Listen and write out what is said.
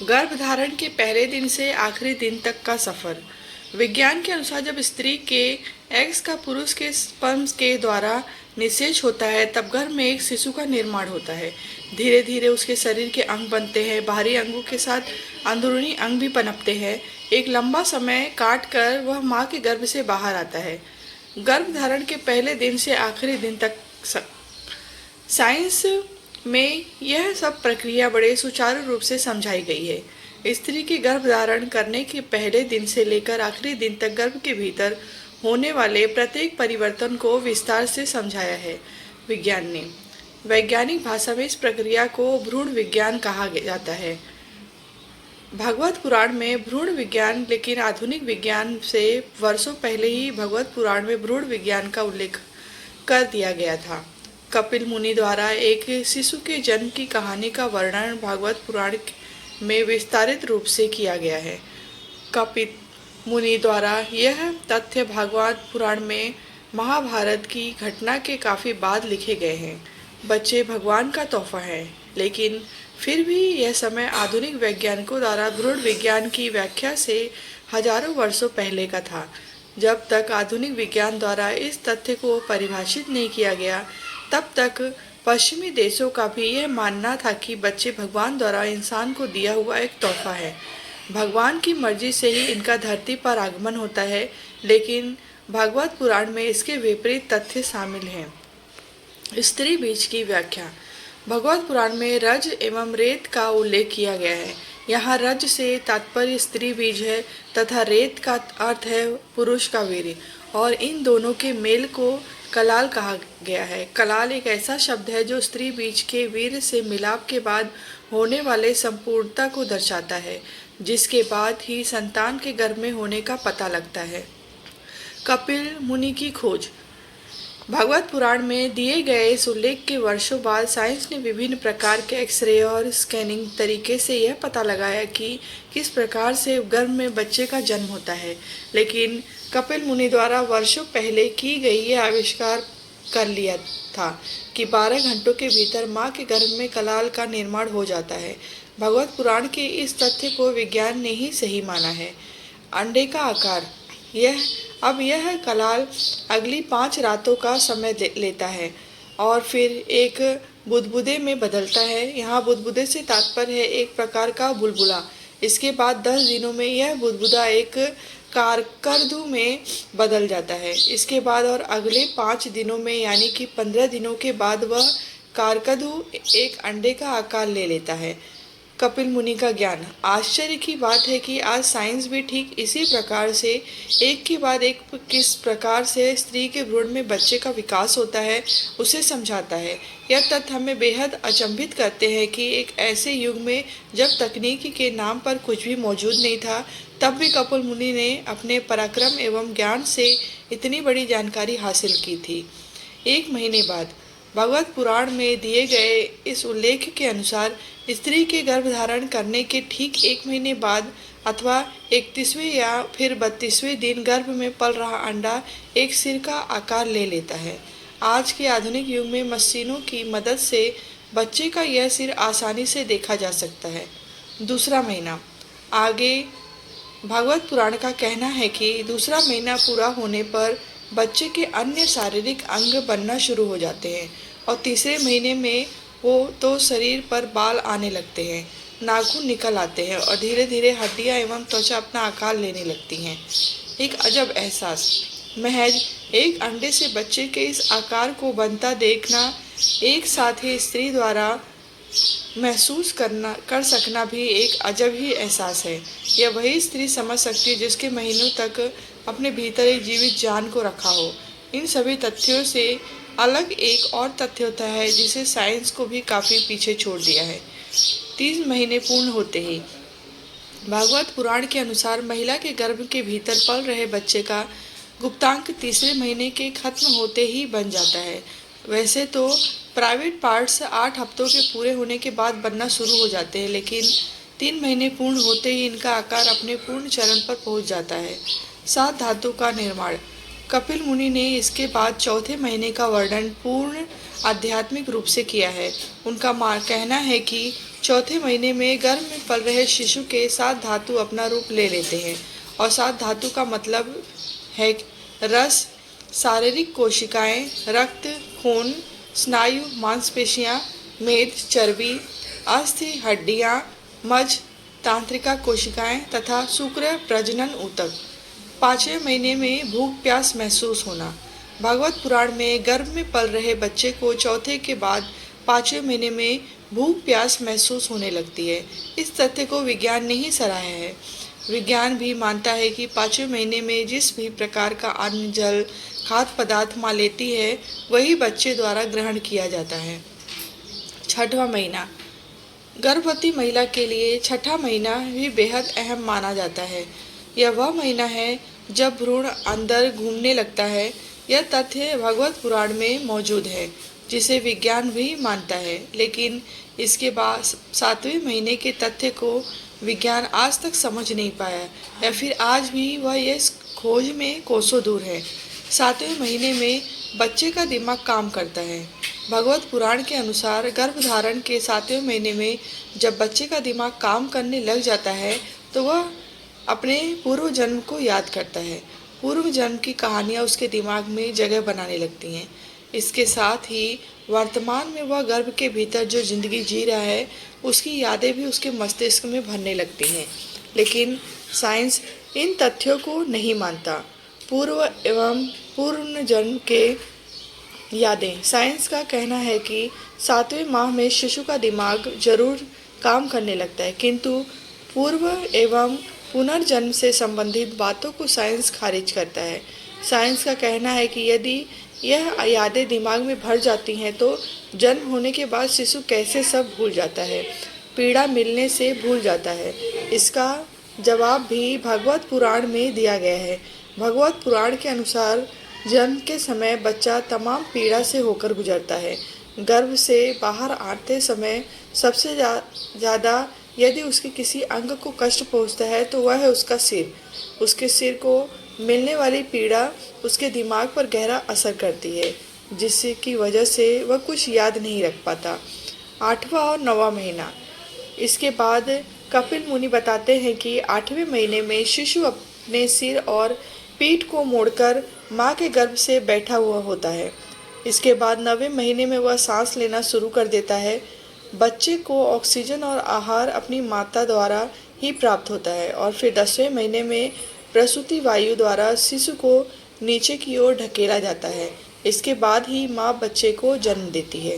गर्भधारण के पहले दिन से आखिरी दिन तक का सफर। विज्ञान के अनुसार जब स्त्री के एग्स का पुरुष के स्पर्म के द्वारा निषेच होता है तब गर्भ में एक शिशु का निर्माण होता है। धीरे धीरे उसके शरीर के अंग बनते हैं, बाहरी अंगों के साथ अंदरूनी अंग भी पनपते हैं। एक लंबा समय काट कर वह माँ के गर्भ से बाहर आता है। गर्भधारण के पहले दिन से आखिरी दिन तक साइंस में यह सब प्रक्रिया बड़े सुचारू रूप से समझाई गई है। स्त्री के गर्भधारण करने के पहले दिन से लेकर आखिरी दिन तक गर्भ के भीतर होने वाले प्रत्येक परिवर्तन को विस्तार से समझाया है विज्ञान ने। वैज्ञानिक भाषा में इस प्रक्रिया को भ्रूण विज्ञान कहा जाता है। भागवत पुराण में भ्रूण विज्ञान, लेकिन आधुनिक विज्ञान से वर्षों पहले ही भगवत पुराण में भ्रूण विज्ञान का उल्लेख कर दिया गया था। कपिल मुनि द्वारा एक शिशु के जन्म की कहानी का वर्णन भागवत पुराण में विस्तारित रूप से किया गया है। कपिल मुनि द्वारा यह तथ्य भागवत पुराण में महाभारत की घटना के काफ़ी बाद लिखे गए हैं। बच्चे भगवान का तोहफा है, लेकिन फिर भी यह समय आधुनिक वैज्ञानिकों द्वारा भ्रूण विज्ञान की व्याख्या से हजारों वर्षों पहले का था। जब तक आधुनिक विज्ञान द्वारा इस तथ्य को परिभाषित नहीं किया गया, तब तक पश्चिमी देशों का भी यह मानना था कि बच्चे भगवान द्वारा इंसान को दिया हुआ एक तोहफा है। भगवान की मर्जी से ही इनका धरती पर आगमन होता है, लेकिन भागवत पुराण में इसके विपरीत तथ्य शामिल हैं। स्त्री बीज की व्याख्या। भगवत पुराण में रज एवं रेत का उल्लेख किया गया है। यहाँ रज से तात्पर्य स्त्री बीज है तथा रेत का अर्थ है पुरुष का वीर्य, और इन दोनों के मेल को कलाल कहा गया है। कलाल एक ऐसा शब्द है जो स्त्री बीज के वीर्य से मिलाप के बाद होने वाले संपूर्णता को दर्शाता है, जिसके बाद ही संतान के गर्भ में होने का पता लगता है। कपिल मुनि की खोज। भागवत पुराण में दिए गए इस उल्लेख के वर्षों बाद साइंस ने विभिन्न प्रकार के एक्सरे और स्कैनिंग तरीके से यह पता लगाया कि किस प्रकार से गर्भ में बच्चे का जन्म होता है। लेकिन कपिल मुनि द्वारा वर्षों पहले की गई यह आविष्कार कर लिया था कि 12 घंटों के भीतर माँ के गर्भ में कलाल का निर्माण हो जाता है। भगवत पुराण के इस तथ्य को विज्ञान ने ही सही माना है। अंडे का आकार। यह कलाल अगली 5 रातों का समय लेता है और फिर एक बुदबुदे में बदलता है। यहाँ बुदबुदे से तात्पर्य है एक प्रकार का बुलबुला। इसके बाद 10 दिनों में यह बुदबुदा एक कारकरदू में बदल जाता है। इसके बाद और अगले 5 दिनों में यानी कि 15 दिनों के बाद वह कारकरदू एक अंडे का आकार ले लेता है। कपिल मुनि का ज्ञान। आश्चर्य की बात है कि आज साइंस भी ठीक इसी प्रकार से एक के बाद एक किस प्रकार से स्त्री के भ्रूण में बच्चे का विकास होता है उसे समझाता है। यह तथ्य हमें बेहद अचंभित करते हैं कि एक ऐसे युग में जब तकनीकी के नाम पर कुछ भी मौजूद नहीं था, तब भी कपिल मुनि ने अपने पराक्रम एवं ज्ञान से इतनी बड़ी जानकारी हासिल की थी। 1 महीने बाद। भगवत पुराण में दिए गए इस उल्लेख के अनुसार स्त्री के गर्भधारण करने के ठीक 1 महीने बाद अथवा 31वें या फिर 32वें दिन गर्भ में पल रहा अंडा एक सिर का आकार ले लेता है। आज के आधुनिक युग में मशीनों की मदद से बच्चे का यह सिर आसानी से देखा जा सकता है। दूसरा महीना। आगे भागवत पुराण का कहना है कि दूसरा महीना पूरा होने पर बच्चे के अन्य शारीरिक अंग बनना शुरू हो जाते हैं और तीसरे महीने में वो तो शरीर पर बाल आने लगते हैं, नाखून निकल आते हैं और धीरे धीरे हड्डियां एवं त्वचा अपना आकार लेने लगती हैं। एक अजब एहसास। महज एक अंडे से बच्चे के इस आकार को बनता देखना एक साथ ही स्त्री द्वारा महसूस कर सकना भी एक अजब ही एहसास है। यह वही स्त्री समझ सकती है जिसके महीनों तक अपने भीतर एक जीवित जान को रखा हो। इन सभी तथ्यों से अलग एक और तथ्य होता है जिसे साइंस को भी काफ़ी पीछे छोड़ दिया है। 30 महीने पूर्ण होते ही भागवत पुराण के अनुसार महिला के गर्भ के भीतर पल रहे बच्चे का गुप्तांक तीसरे महीने के खत्म होते ही बन जाता है। वैसे तो प्राइवेट पार्ट्स 8 हफ्तों के पूरे होने के बाद बनना शुरू हो जाते हैं, लेकिन 3 महीने पूर्ण होते ही इनका आकार अपने पूर्ण चरण पर पहुंच जाता है। 7 धातु का निर्माण। कपिल मुनि ने इसके बाद चौथे महीने का वर्णन पूर्ण आध्यात्मिक रूप से किया है। उनका कहना है कि चौथे महीने में गर्भ में पल रहे शिशु के 7 धातु अपना रूप ले लेते हैं और 7 धातु का मतलब है रस, शारीरिक कोशिकाएं, रक्त, खून, स्नायु, मांसपेशियां, मेद, चर्बी, अस्थि, हड्डियां, मज्ज, तंत्रिका कोशिकाएं तथा शुक्र, प्रजनन ऊतक। 5वें महीने में भूख प्यास महसूस होना। भागवत पुराण में गर्भ में पल रहे बच्चे को चौथे के बाद 5वें महीने में भूख प्यास महसूस होने लगती है। इस तथ्य को विज्ञान ने ही सराहा है। विज्ञान भी मानता है कि 5वें महीने में जिस भी प्रकार का अन्न, जल, खाद्य पदार्थ मां लेती है वही बच्चे द्वारा ग्रहण किया जाता है। 6वां महीना। गर्भवती महिला के लिए 6वां महीना भी बेहद अहम माना जाता है। यह वह महीना है जब भ्रूण अंदर घूमने लगता है। यह तथ्य भगवत पुराण में मौजूद है, जिसे विज्ञान भी मानता है, लेकिन इसके बाद 7वें महीने के तथ्य को विज्ञान आज तक समझ नहीं पाया, या फिर आज भी वह इस खोज में कोसों दूर है। 7वें महीने में बच्चे का दिमाग काम करता है। भगवत पुराण के अनुसार गर्भधारण के 7वें महीने में जब बच्चे का दिमाग काम करने लग जाता है तो वह अपने पूर्व जन्म को याद करता है। पूर्व जन्म की कहानियाँ उसके दिमाग में जगह बनाने लगती हैं। इसके साथ ही वर्तमान में वह गर्भ के भीतर जो जिंदगी जी रहा है उसकी यादें भी उसके मस्तिष्क में भरने लगती हैं। लेकिन साइंस इन तथ्यों को नहीं मानता। पूर्व एवं पूर्ण जन्म के यादें। साइंस का कहना है कि 7वें माह में शिशु का दिमाग जरूर काम करने लगता है, किंतु पूर्व एवं पुनर्जन्म से संबंधित बातों को साइंस खारिज करता है। साइंस का कहना है कि यदि यह यादें दिमाग में भर जाती हैं तो जन्म होने के बाद शिशु कैसे सब भूल जाता है, पीड़ा मिलने से भूल जाता है। इसका जवाब भी भगवत पुराण में दिया गया है। भगवत पुराण के अनुसार जन्म के समय बच्चा तमाम पीड़ा से होकर गुजरता है। गर्भ से बाहर आते समय सबसे ज़्यादा यदि उसके किसी अंग को कष्ट पहुंचता है तो वह है उसका सिर। उसके सिर को मिलने वाली पीड़ा उसके दिमाग पर गहरा असर करती है, जिसकी वजह से वह कुछ याद नहीं रख पाता। 8वां और 9वां महीना। इसके बाद कपिल मुनि बताते हैं कि 8वें महीने में शिशु अपने सिर और पीठ को मोड़कर माँ के गर्भ से बैठा हुआ होता है। इसके बाद 9वें महीने में वह सांस लेना शुरू कर देता है। बच्चे को ऑक्सीजन और आहार अपनी माता द्वारा ही प्राप्त होता है और फिर 10वें महीने में प्रसूति वायु द्वारा शिशु को नीचे की ओर ढकेला जाता है। इसके बाद ही माँ बच्चे को जन्म देती है।